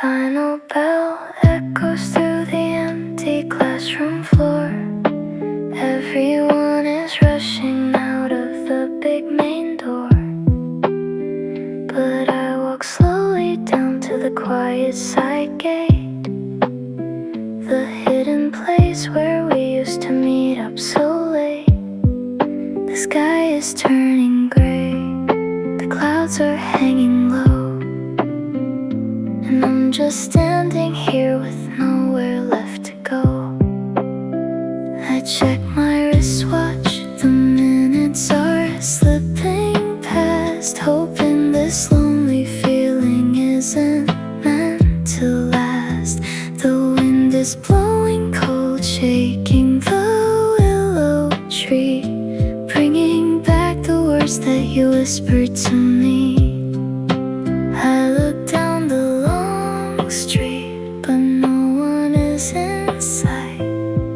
final bell echoes through the empty classroom floor. Everyone is rushing out of the big main door, but I walk slowly down to the quiet side gate, the hidden place where we used to meet up so late. The sky is turning gray, the clouds are hanging low, and I'm just standing here with nowhere left to go. I check my wristwatch, the minutes are slipping past, hoping this lonely feeling isn't meant to last. The wind is blowing cold, shaking the willow tree, bringing back the words that you whispered to me. I look down the long street, but no one is in sight,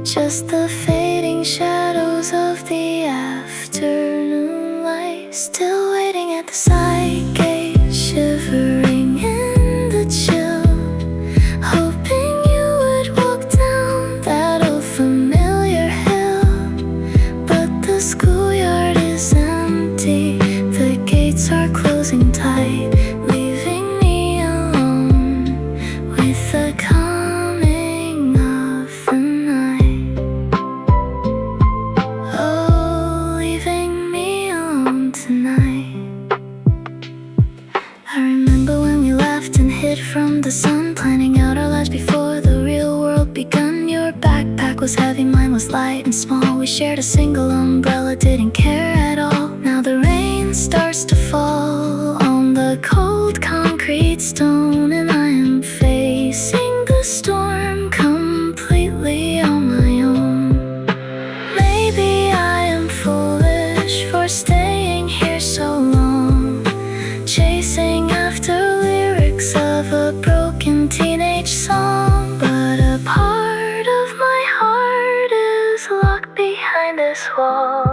just the fading shadows of the afternoon light. Still waiting at the side gate, shivering in the chill, hoping you would walk down that old familiar hill. But the schoolyard is empty, the gates are closing tight, leaving me alone with the coming of the night. Oh, leaving me alone tonight. I remember when we laughed and hid from the sun, planning out our lives before the real world begun. Your backpack was heavy, mine was light and small. We shared a single umbrella, didn't care at all. Now the rain starts to fall on the cold concrete stone, and I am facing the storm completely on my own. Maybe I am foolish for staying here so long, chasing after lyrics of a broken teenage song. But a part of my heart is locked behind this wall,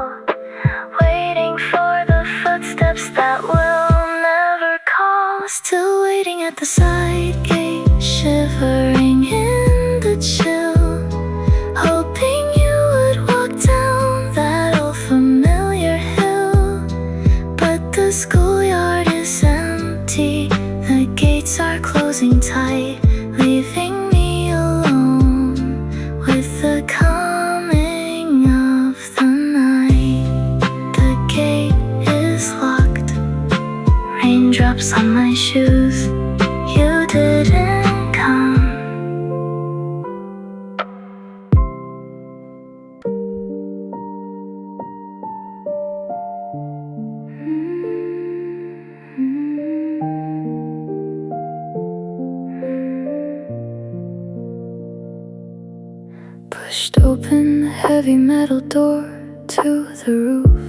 waiting for the footsteps that will never call. Still waiting at the side gate, shivering in the chill, hoping you would walk down that old familiar hill. But the schoolyard is empty, the gates are closing tight, leaving me alone with the coming of the night. The gate is locked, raindrops on my shoes, you didn't come. Pushed open the heavy metal door to the roof,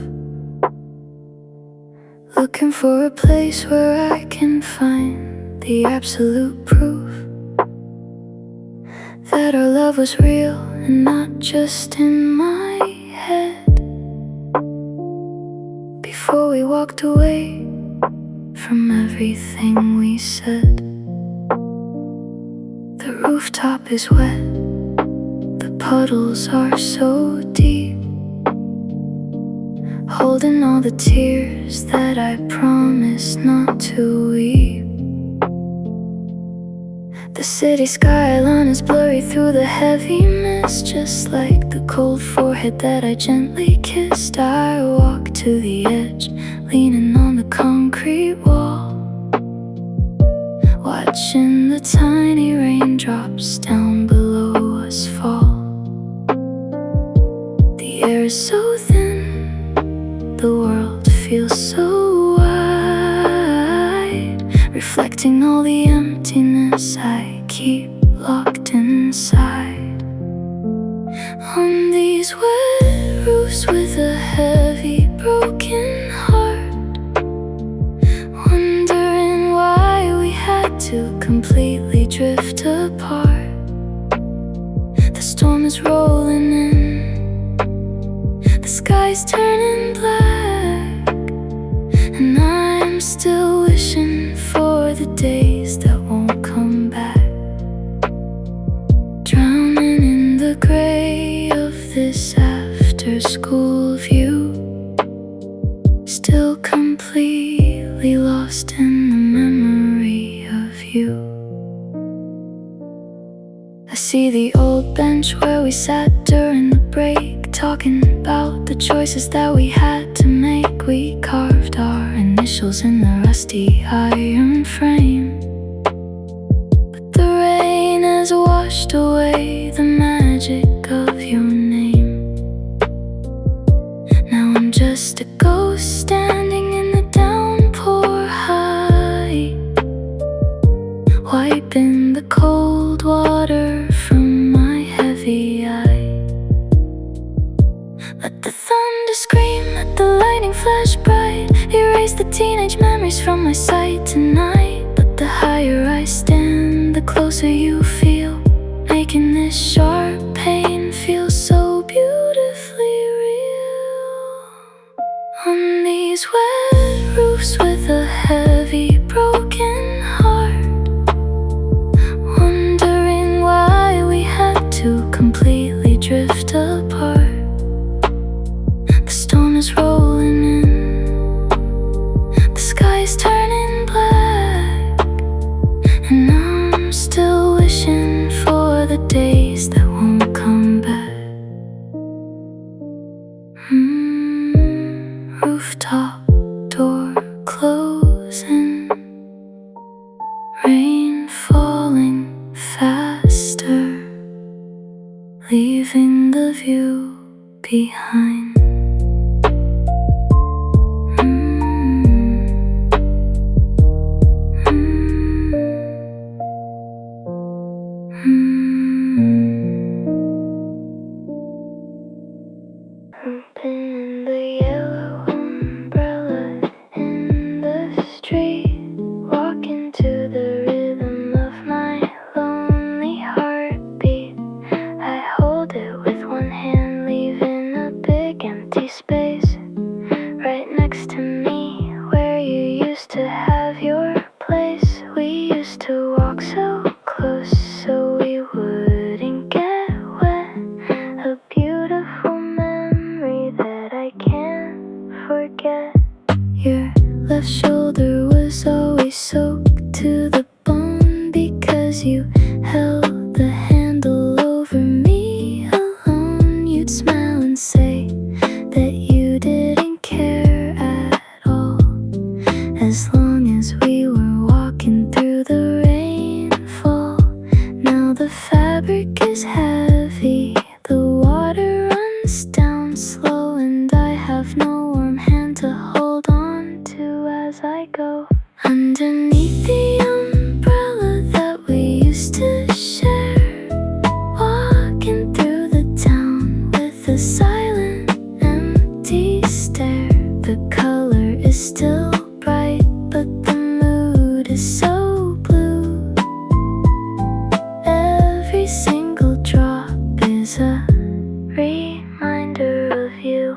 looking for a place where I can find the absolute proof that our love was real and not just in my head. Before we walked away from everything we said, the rooftop is wet, the puddles are so deep, holding all the tears that I promised not to weep. The city skyline is blurry through the heavy mist, just like the cold forehead that I gently kissed. I walk to the edge, leaning on the concrete wall, watching the tiny raindrops down below us fall. The air is so thin, the world feels so wide, reflecting all the emptiness I keep locked inside. On these wet roofs with a heavy broken heart, wondering why we had to completely drift apart. The storm is rolling in, the sky's turning black, and I'm still wishing for the days that won't come back. I see the old bench where we sat during the break, talking about the choices that we had to make. We carved our initials in the rusty iron frame, but the rain has washed away the magic of your name. Now I'm just a ghost standing in the downpour high, wiping the cold water from my heavy eye. Let the thunder scream, let the lightning flash bright, erase the teenage memories from my sight tonight. But the higher I stand, the closer you feel, making this sharp pain feel so beautifully real. On these wet roofs with a heavy broken heart, wondering why we had to completely drift apart. The storm is rolling in, the sky's turning black, and I'm still wishing for the days that won't come back. Rooftop door closing, rain falling faster, leaving the view behind. Open the yellow umbrella in the street, walking to the rhythm of my lonely heartbeat. I hold it with one hand, leaving a big empty space right next to me, where you used to have your place. We used to walk so close so we wouldn't get wet, a beautiful memory that I can't forget. Your left shoulder was always soaked to the bone, because you held the handle over me alone. You'd smile and say that you didn't care at all, as long as we were walking through the rainfall. Now the fabric is heavy, the water runs down slow, and I have no warm hand to hold on to as I go. Underneath the umbrella that we used to share, walking through the town with a silent, empty stare. The color is still bright, but the mood is so blue. Every single drop is a reminder of you.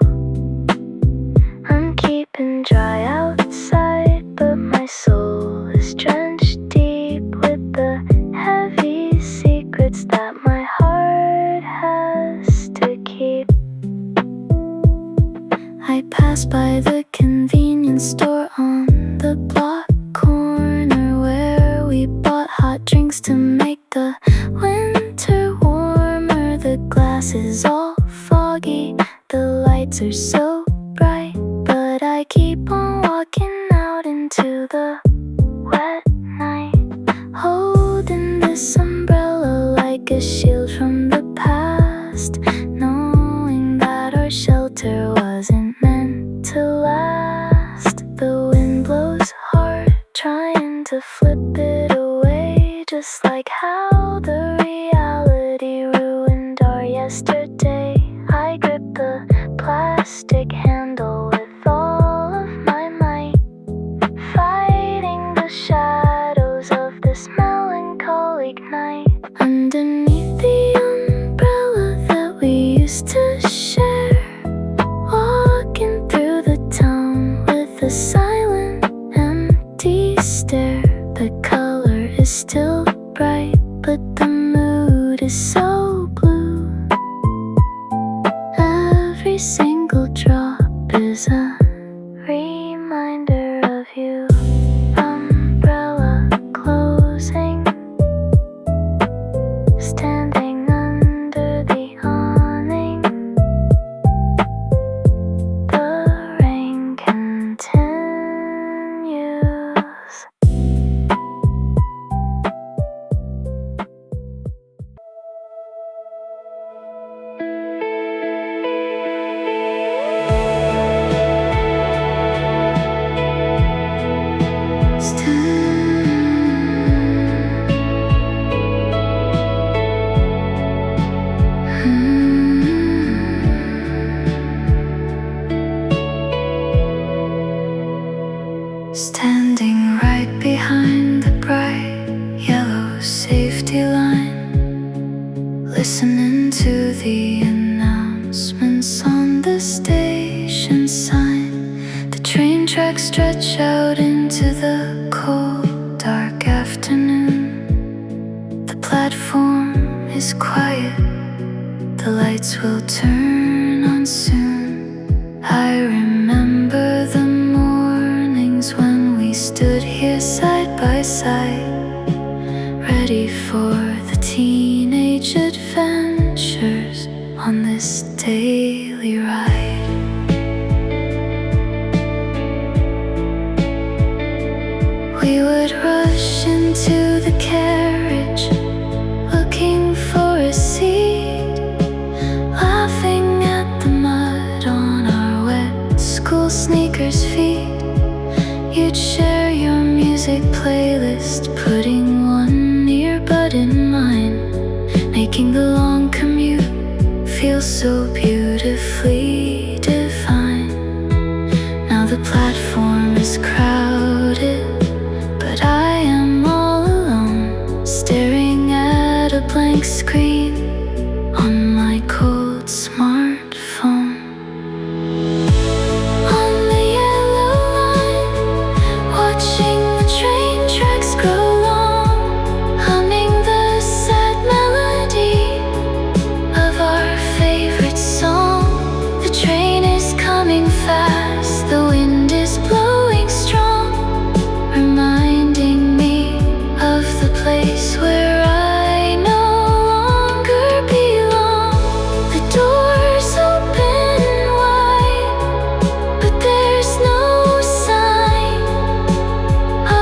I'm keeping dry outside, but my soul is drenched deep with the heavy secrets that my heart has to keep. I pass by the convenience store on the block corner, where we bought hot drinks to make the winter warmer. The glass is all foggy, the lights are so bright, but I keep on walking out into the wet night, holding this umbrella like a shield from the past, knowing that our shelter wasn't meant to last. The wind blows hard, trying to flip it away, just like how the reality ruined our yesterday. I grip the plastic handle with all of my might, fighting the shadows of this melancholic night. Underneath the umbrella that we used to share, walking through the town with a silent, empty stare. The color is still bright, but the mood is so blue. Every single drop is a reminder of you. Umbrella closing, stand listening to the announcements on the station sign. The train tracks stretch out into the cold, dark afternoon. The platform is quiet, the lights will turn on soon. I remember the mornings when we stood here side by side, ready for the teenage adventures on this daily ride. We would rush into the carriage, looking for a seat, laughing at the mud on our wet school sneakers' feet. You'd share your music playlist, putting one earbud in mine, making the long commute feel so beautifully divine. Now the platform is crowded, but I am all alone, staring at a blank screen on my cold smartphone. On the yellow line, watching the train tracks grow long, humming the sad melody of our favorite song. The train is coming fast, the wind is blowing strong, reminding me of the place where I no longer belong. The doors open wide, but there's no sign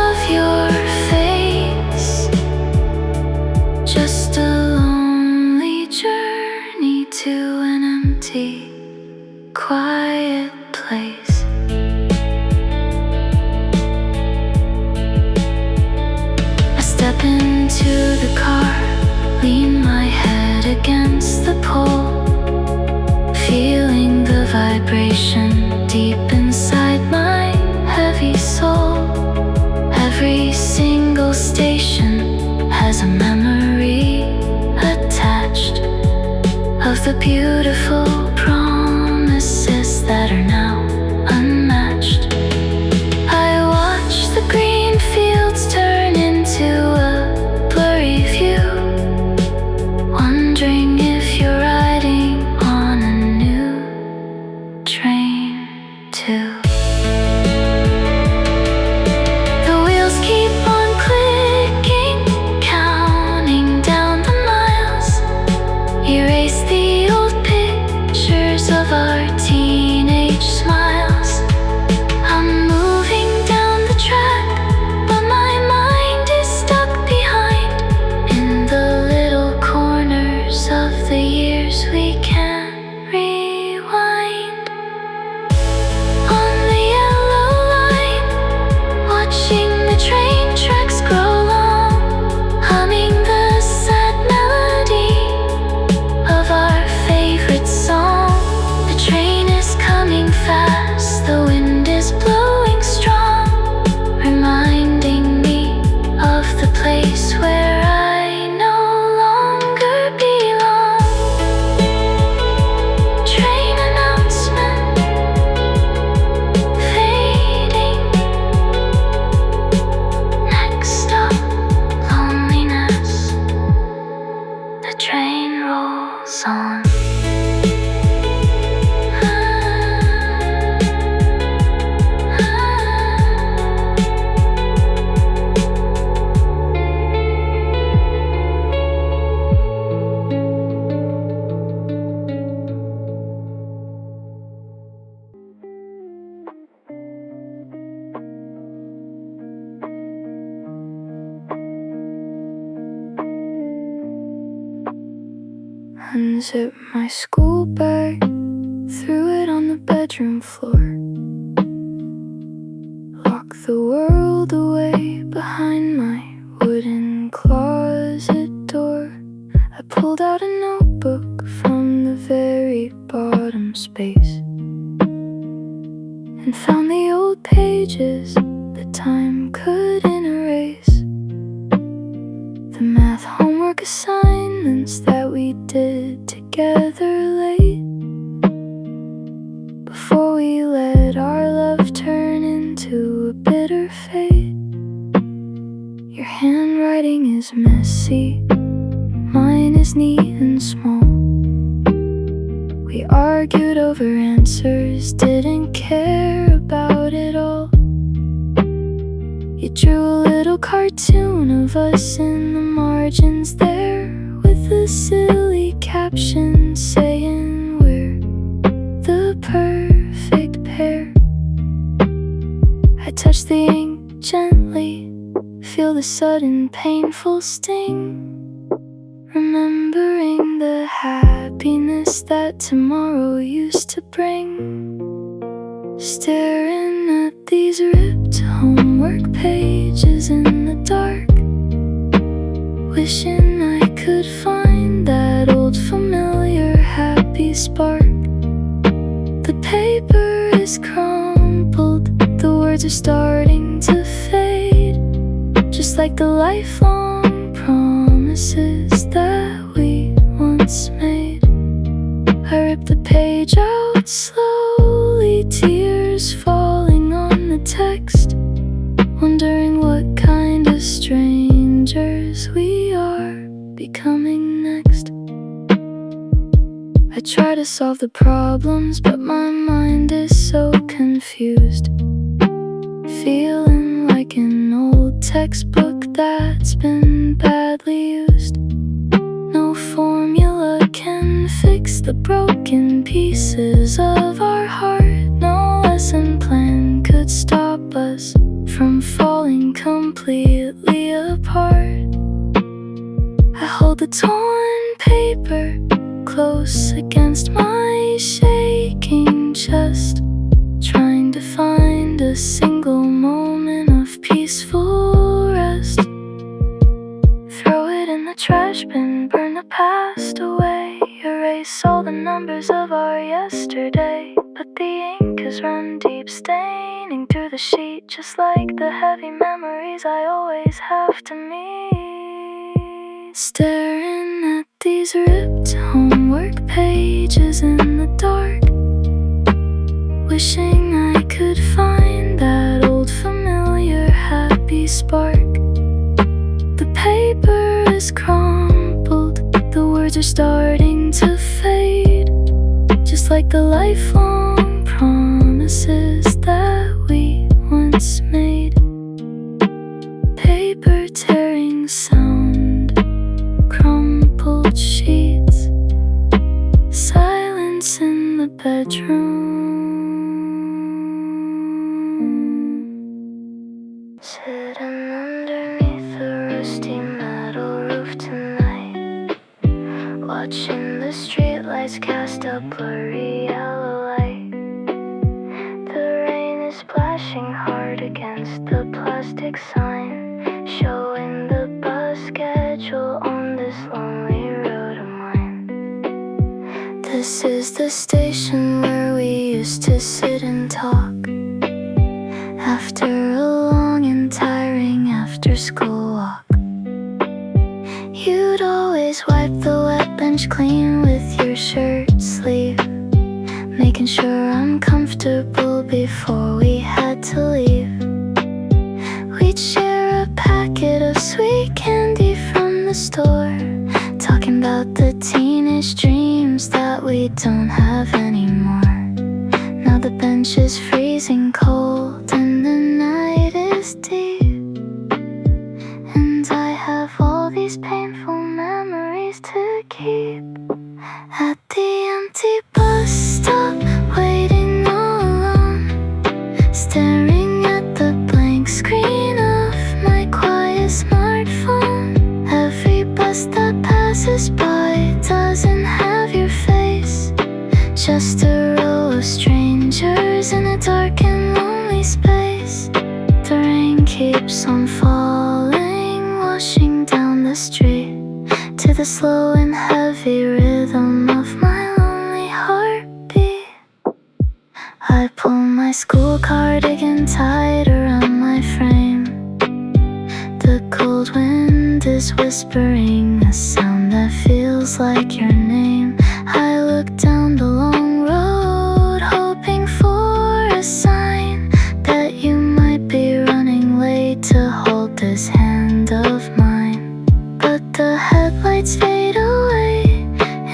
of your face. Just a lonely journey to an empty, quiet place. I step into the car, lean my head against the pole, feeling the vibration deep inside my heavy soul. Every single station has a memory attached of the beautiful promises that are now unmatched. I watch the green fields turn into a blurry view, wondering if you're riding on a new train too. The wheels keep on clicking, counting down the miles, erase the old pictures of our teenage smiles. I'm moving down the track, but my mind is stuck behind in the little corners of the years we can't rewind. On the yellow line, watching the train tracks grow long, humming the sad melody of our favorite song. The train is coming fast, the wind is blowing strong, reminding me of the place where I no longer belong. Train announcement fading. Next stop, loneliness. The train rolls on. Unzip my school bag, threw it on the bedroom floor, lock the world away behind my wooden closet door. I pulled out a notebook from the very bottom space and found the old pages that time couldn't erase. The math homework homework assignments that we did together late, before we let our love turn into a bitter fate. Your handwriting is messy, mine is neat and small. We argued over answers, didn't care about it all. You drew a little cartoon of us in the margins there, with a silly caption saying we're the perfect pair. I touch the ink gently, feel the sudden painful sting, remembering the happiness that tomorrow used to bring. Staring at these ripped homework pages in the dark, wishing I could find that old familiar happy spark. The paper is crumpled, the words are starting to fade, just like the lifelong promises that we once made. I rip the page out slowly, tears falling on the text, wondering what kind of strangers we are becoming next. I try to solve the problems, but my mind is so confused, feeling like an old textbook that's been badly used. No formula can fix the broken pieces of our heart. No lesson plan could stop us from falling completely apart. I hold the torn paper close against my shaking chest, trying to find a single moment of peaceful rest. Throw it in the trash bin, burn the past away, erase all the numbers of our yesterday. But the ink has run deep, staining through the sheet, just like the heavy memories I always have to meet. Staring at these ripped homework pages in the dark, wishing I could find that old familiar happy spark. The paper is crumpled, the words are starting to fade, just like the lifelong promises that we once made. Paper tearing sound, crumpled sheets, silence in the bedroom. Sitting underneath the rusty metal roof tonight, watching the streetlights cast a blurry yellow light. The rain is splashing hard against the plastic sign, showing the bus schedule on this lonely road of mine. This is the station where we used to sit and talk after a long and tiring after-school walk. You'd always wipe the wet bench clean with your shirt sleeve, making sure I'm comfortable before we had to leave. We'd share a packet of sweet candy from the store, talking about the teenage dreams that we don't have anymore. Now the bench is freezing cold and the night is deep, and I have all these painful memories to keep. At the empty bus stop, waiting all alone, staring at the blank screen of my quiet smartphone. Every bus that passes by doesn't have your face, just a row of strangers in a dark and lonely space. The rain keeps on falling, washing down the street, to the slow and heavy rhythm of my lonely heartbeat. I pull my school cardigan tight around my frame. The cold wind wind is whispering a sound that feels like your name. I look down the long road, hoping for a sign that you might be running late to hold this hand of mine. But the headlights fade away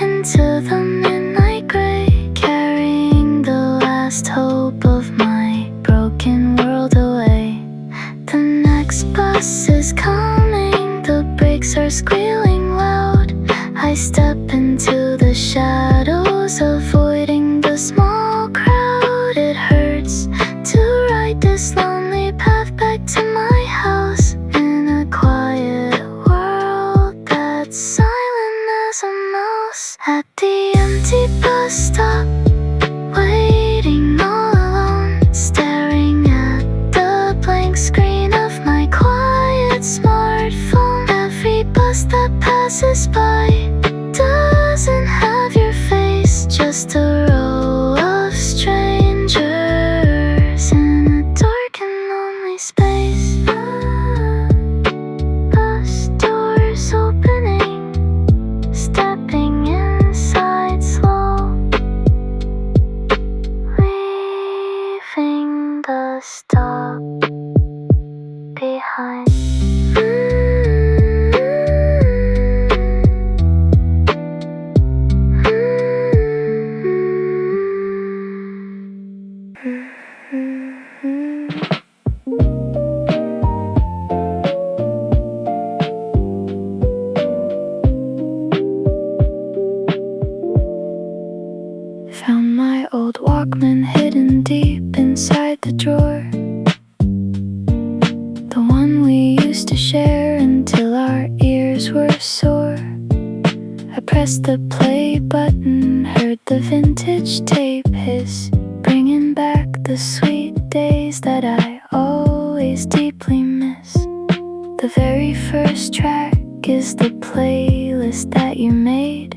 into the midnight gray, carrying the last hope of my broken world away. The next bus is coming, the brakes are squealing loud. I step into the shadows, avoiding the small crowd. It hurts to ride this lonely path back to my house, in a quiet world that's silent as a mouse. At the empty bus stop, waiting all alone, staring at the blank screen of my quiet smartphone. Every bus that passes by doesn't have your face, just a row of strangers in a dark and lonely space. Bus doors opening, stepping inside slow, leaving the stop behind. Found my old Walkman hidden deep inside the drawer, the one we used to share until our ears were sore. I pressed the play button, heard the vintage tape hiss, bringing back the sweet days that I always deeply miss. The very first track is the playlist that you made,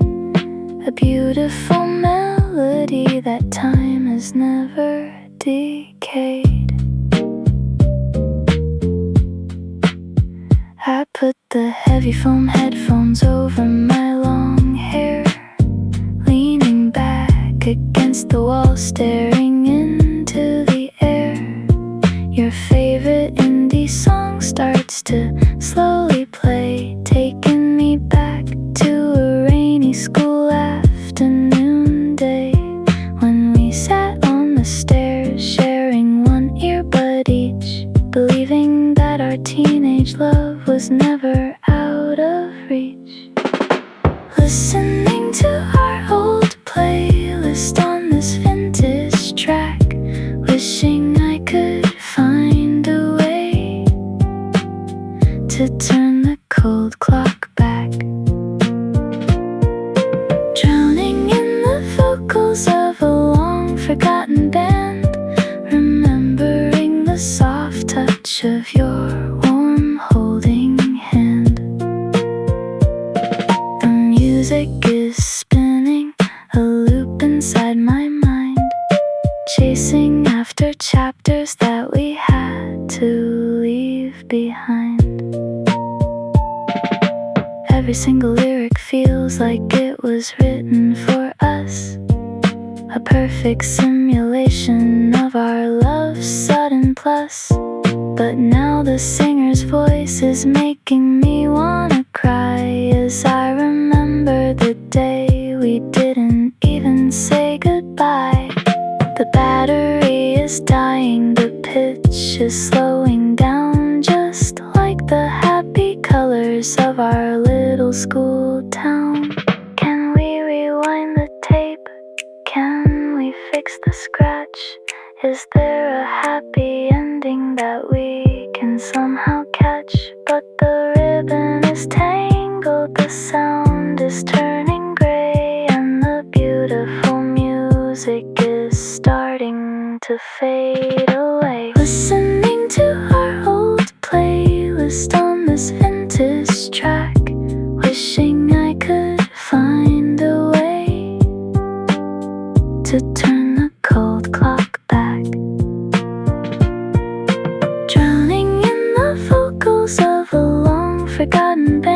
a beautiful melody that time has never decayed. I put the heavy foam headphones over my long hair, leaning back against the wall, staring into the air. Your favorite indie song starts to slowly play, taking me back to a rainy school afternoon day, when we sat on the stairs, sharing one earbud each, believing that our teenage love was never out of reach. Listening to our old playlist on this vintage track, wishing I could find a way to turn the cold clock back. Drowning in the vocals of a long forgotten band, remembering the soft touch of your warm holding hand. The music is spinning, a loop inside my mind, chasing after chapters that we had to leave behind. Every single lyric feels like it was written for us, a perfect simulation of our love's sudden plus. But now the singer's voice is making me wanna cry, as I remember the day we didn't even say goodbye. The battery is dying, the pitch is slowing down, just like the happy colors of our little school town. Can we rewind the tape? Can we fix the scratch? Is there a happy ending that we can somehow catch? But the ribbon is tangled, the sound is turning gray, and the beautiful music is starting to fade away. Listening to our old playlist on this vintage track, wishing I could find a way to turn the cold clock back. Drowning in the vocals of a long forgotten band,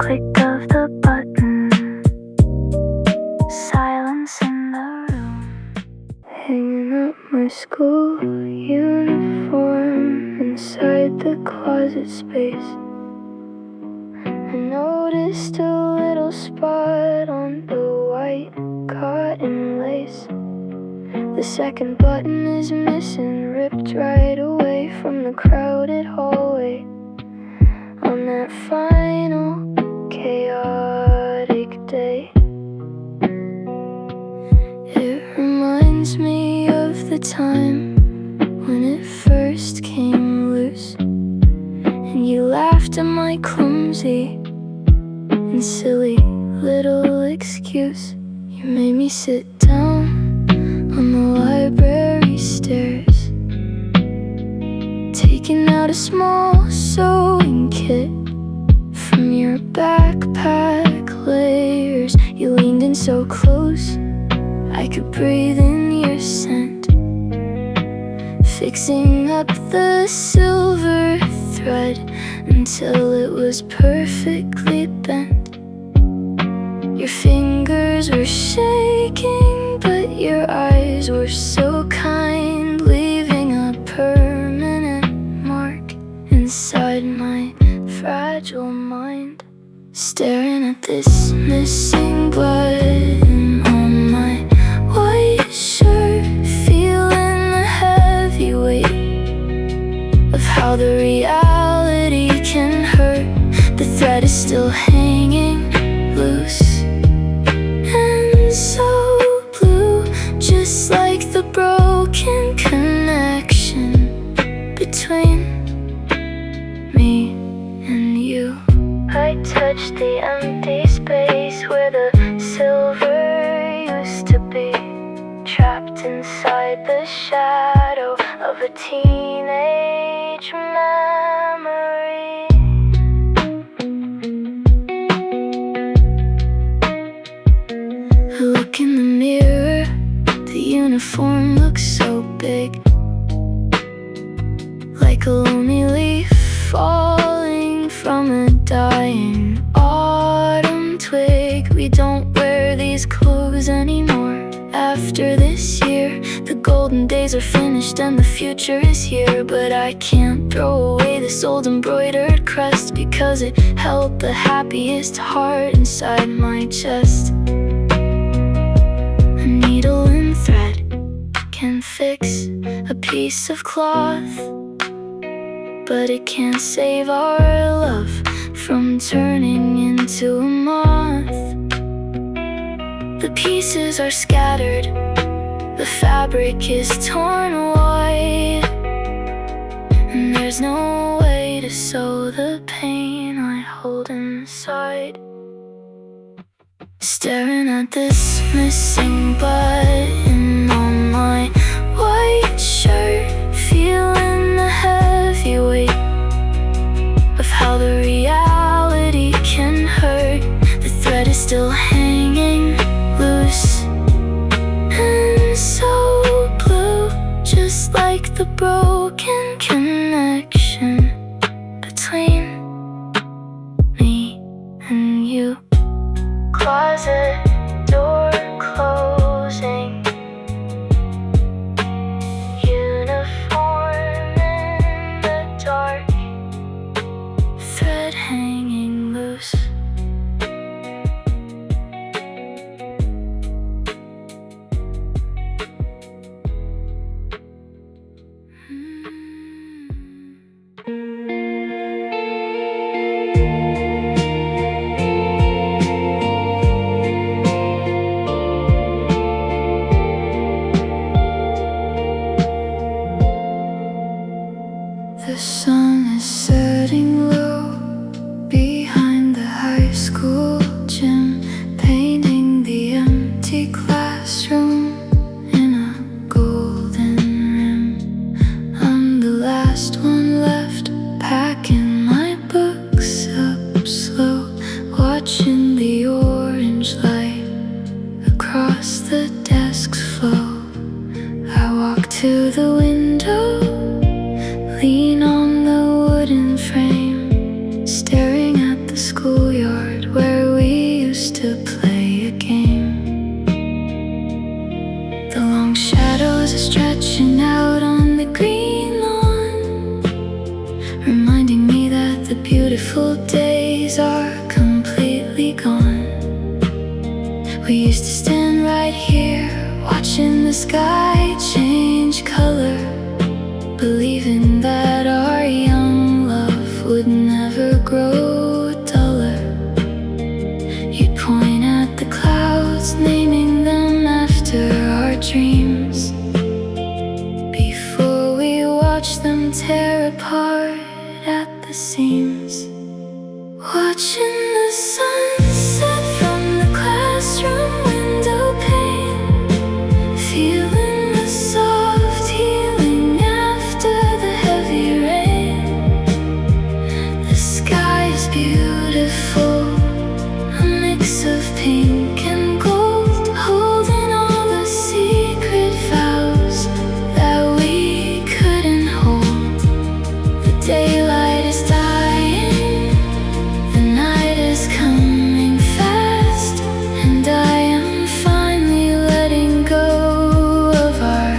click of the button, silence in the room. Hanging up my school uniform inside the closet space. I noticed a little spot on the white cotton lace. The second button is missing, ripped right away from the crowded hallway. On that final chaotic day, it reminds me of the time when it first came loose, and you laughed at my clumsy and silly little excuse. You made me sit down on the library stairs, taking out a small sewing kit from your backpack layers. You leaned in so close I could breathe in your scent, fixing up the silver thread until it was perfectly bent. Your fingers were shaking, but your eyes were so kind, leaving a permanent mark inside my fragile mind. Staring at this missing button on my white shirt, feeling the heavy weight of how the reality can hurt. The thread is still hanging loose and so blue, just like the broken connection between me and you. I touched the empty space where the silver used to be, trapped inside the shadow of a teenage memory. I look in the mirror, the uniform looks so big, like a lonely leaf falling from a dying autumn twig. We don't wear these clothes anymore. After this year, the golden days are finished and the future is here. But I can't throw away this old embroidered crest, because it held the happiest heart inside my chest. A needle and thread can fix a piece of cloth, but it can't save our love from turning into a moth. The pieces are scattered, the fabric is torn wide, and there's no way to sew the pain I hold inside. Staring at this missing button on my white shirt, feeling the heavy weight of how the reality can hurt. The thread is still hanging loose and so blue, just like the broken connection between me and you. Closet door closing, uniform in the dark, thread hanging loose. The sun is setting low behind the high school gym, painting the empty classroom in a golden rim. I'm the last one left, packing my books up slow, watching the orange light across the desk's flow. I walk to the window, lean on the wooden frame, staring at the schoolyard sky change color, believing that our young love would never grow duller. You'd point at the clouds, naming them after our dreams, before we watch them tear apart at the seams. Watching the sunset from the classroom window pane, feeling the soft healing after the heavy rain. The sky is beautiful, a mix of pink and gold, holding all the secret vows that we couldn't hold. The daylight is dying, the night is coming fast, and I am finally letting go of our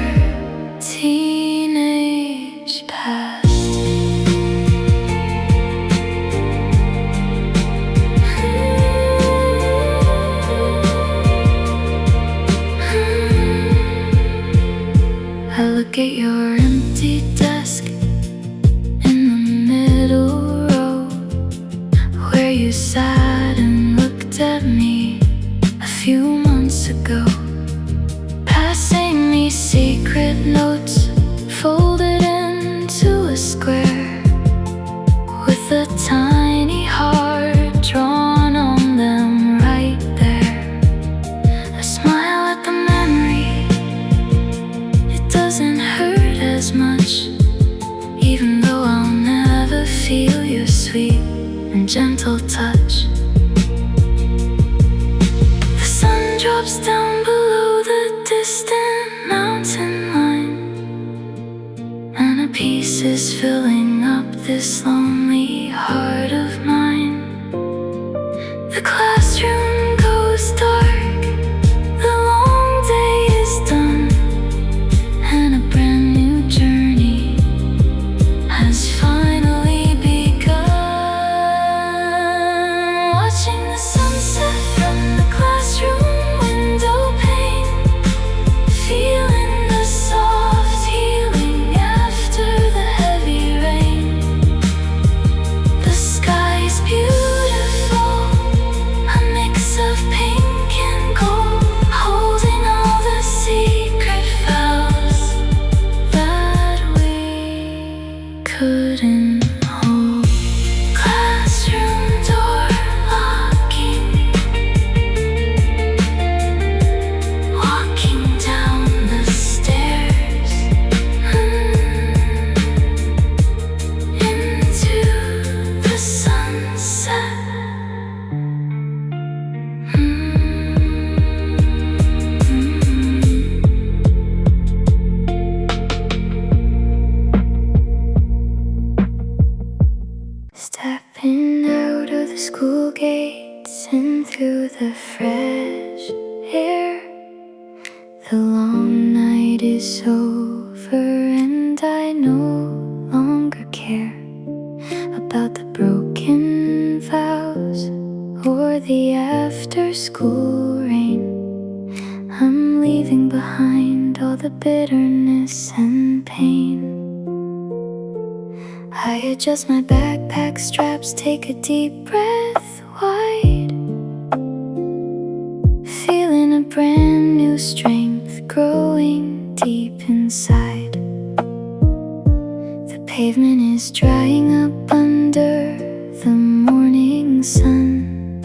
teenage past. I look at your empty desk in the middle row, where you sat and looked at me a few months ago, passing me secret notes folded into a square, with a tiny heart drawn on them right there. I smile at the memory, it doesn't hurt as much, even though I'll never feel your sweet and gentle touch. The sun drops down below the distant mountain line, and a peace is filling up this lonely heart of mine. The classroom goes dark, the long day is done, and a brand new journey has finally begun. Watching the sunset from the classroom window pane, feeling the soft healing after the heavy rain. The sky is beautiful, a mix of pink and gold, holding all the secret vows that we couldn't hold. Classroom door locking, walking down the stairs, into the sunset. Stepping out of the school gates and through the fresh air, the long night is over and I no longer care about the broken vows or the after-school rain. I'm leaving behind all the bitterness and pain. I adjust my backpack straps, take a deep breath wide, feeling a brand new strength growing deep inside. The pavement is drying up under the morning sun.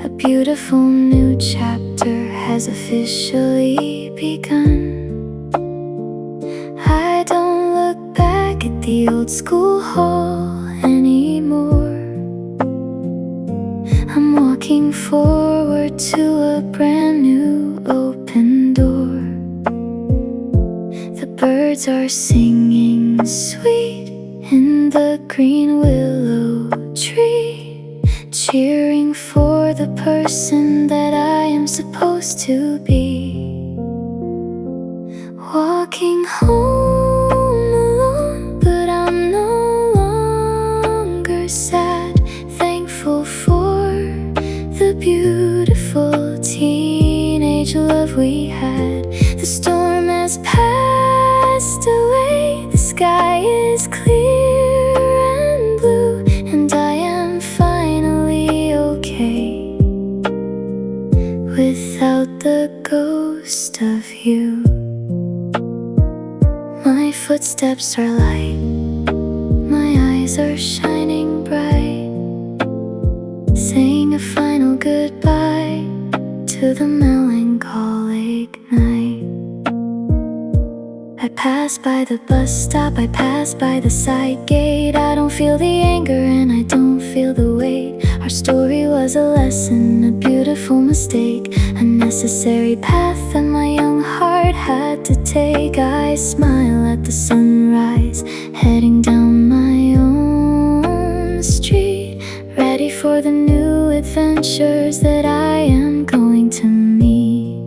A beautiful new chapter has officially begun. I don't look back at the old school hall anymore. I'm walking forward to a brand new open door. The birds are singing sweet in the green willow tree, cheering for the person that I am supposed to be. Walking home alone, but I'm no longer sad. Thankful for the beautiful teenage love we had. footsteps are light, my eyes are shining bright, saying a final goodbye to the melancholic night. I pass by the bus stop, I pass by the side gate. I don't feel the anger and I don't feel the weight. Our story was a lesson, a beautiful mistake, a necessary path that my young heart had to take. I smile at the sunrise, heading down my own street, ready for the new adventures that I am going to meet.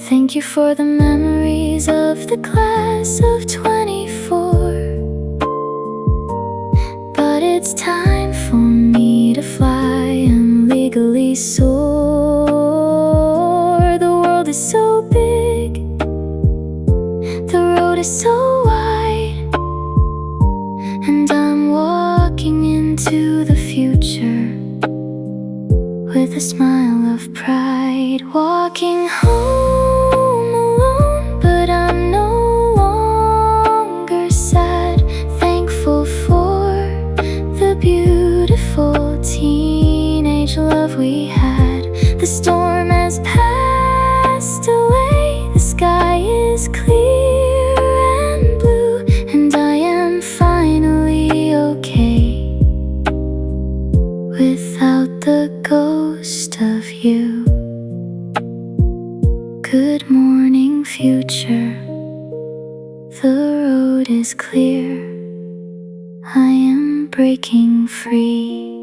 Thank you for the memories of the class of 24, but it's time for me to fly and legally soar. The world is so big, the road is so wide, and I'm walking into the future with a smile of pride. Walking home alone, but I'm no longer sad. Thankful for the beautiful teenage love we had. The storm has passed away, the sky is clear and blue, and I am finally okay without the ghost of you. Good morning, future. The road is clear. I am breaking free.